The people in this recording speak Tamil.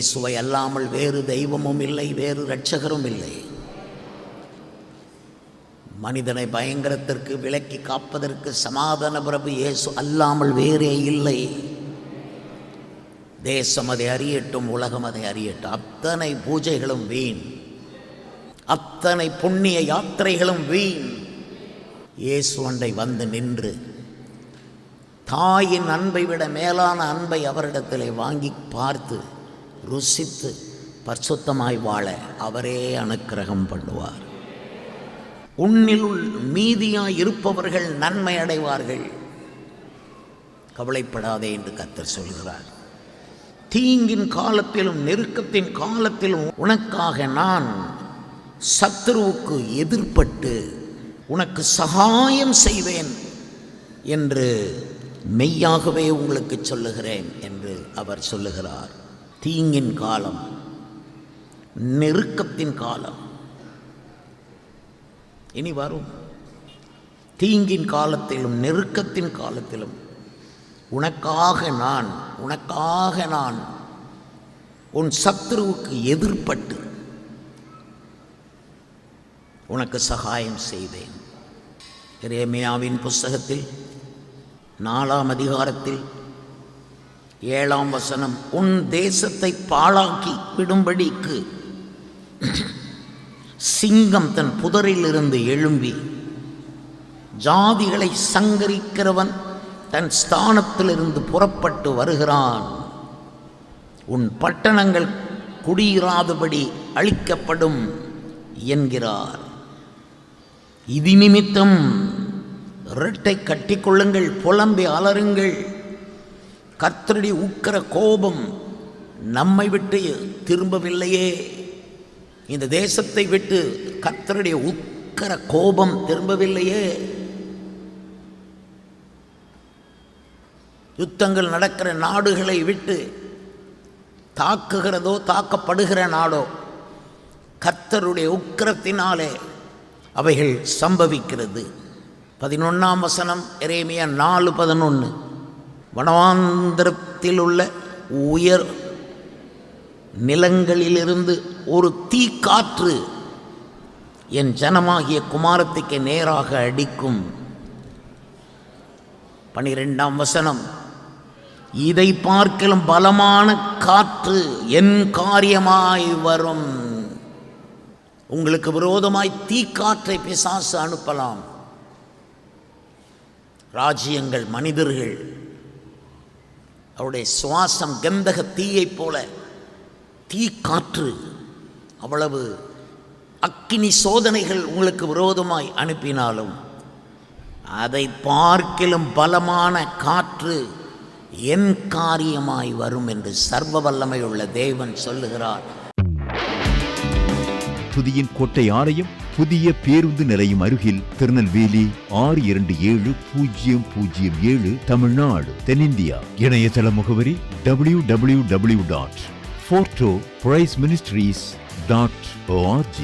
இயேசுவை அல்லாமல் வேறு தெய்வமும் இல்லை, வேறு இரட்சகரும் இல்லை. மனிதனை பயங்கரத்திற்கு விலக்கி காப்பதற்கு சமாதான பிரபு இயேசு அல்லாமல் வேறே இல்லை. தேசம் அதை அறியட்டும், உலகம் அதை அறியட்டும். அத்தனை பூஜைகளும் வீண், அத்தனை புண்ணிய யாத்திரைகளும் வீண். இயேசு அண்டை வந்து நின்று தாயின் அன்பை விட மேலான அன்பை அவரிடத்திலே வாங்கி பார்த்து ருசித்து பரிசுத்தமாய் வாழ அவரே அனுக்கிரகம் பண்ணுவார். உன்னில் மீதியாய் இருப்பவர்கள் நன்மை அடைவார்கள். கவலைப்படாதே என்று கர்த்தர் சொல்கிறார். தீங்கின் காலத்திலும் நெருக்கத்தின் காலத்திலும் உனக்காக நான் சத்துருவுக்கு எதிர்ப்பட்டு உனக்கு சகாயம் செய்வேன் என்று மெய்யாகவே உங்களுக்கு சொல்லுகிறேன் என்று அவர் சொல்லுகிறார். தீங்கின் காலம், நெருக்கத்தின் காலம் இனி வரும். தீங்கின் காலத்திலும் நெருக்கத்தின் காலத்திலும் உனக்காக நான் உன் சத்துருவுக்கு எதிர்ப்பட்டு உனக்கு சகாயம் செய்வேன். எரேமியாவின் புஸ்தகத்தில் 4ஆம் அதிகாரத்தில் 7ஆம் வசனம், உன் தேசத்தை பாழாக்கி விடும்படிக்கு சிங்கம் தன் புதரிலிருந்து எழும்பி ஜாதிகளை சங்கரிக்கிறவன் தன் ஸ்தானத்திலிருந்து புறப்பட்டு வருகிறான். உன் பட்டணங்கள் குடியிராதபடி அழிக்கப்படும் என்கிறார். இது நிமித்தம் இரட்டை கட்டிக்கொள்ளுங்கள், புலம்பி அலறுங்கள். கர்த்தருடைய உக்கிர கோபம் நம்மை விட்டு திரும்பவில்லையே. இந்த தேசத்தை விட்டு கர்த்தருடைய உக்கிர கோபம் திரும்பவில்லையே. யுத்தங்கள் நடக்கிற நாடுகளை விட்டு தாக்குகிறதோ தாக்கப்படுகிற நாடோ கர்த்தருடைய உக்கிரத்தினாலே அவைகள் சம்பவிக்கிறது. 11ஆம் வசனம் எரேமியா 4:11, வனாந்திரத்தில் உள்ள உயர் நிலங்களிலிருந்து ஒரு தீக்காற்று என் ஜனமாகிய குமாரத்திற்கு நேராக அடிக்கும். 12ஆம் வசனம், இதை பார்க்கலும் பலமான காற்று என் காரியமாய் வரும். உங்களுக்கு விரோதமாய் தீக்காற்றை பிசாசு அனுப்பலாம். ராஜ்யங்கள், மனிதர்கள், அவருடைய சுவாசம் கந்தக தீயைப் போல தீக்காற்று, அவ்வளவு அக்கினி சோதனைகள் உங்களுக்கு விரோதமாய் அனுப்பினாலும் அதை பார்க்கிலும் பலமான காற்று என் காரியமாய் வரும் என்று சர்வ வல்லமையுள்ள தேவன் சொல்லுகிறார். புதிய கோட்டை ஆலயம் புதிய பேருந்து நிலையம் அருகில், திருநெல்வேலி 620007 தமிழ்நாடு, தென்னிந்தியா. இணையதள முகவரி www.fortopriceministries.org.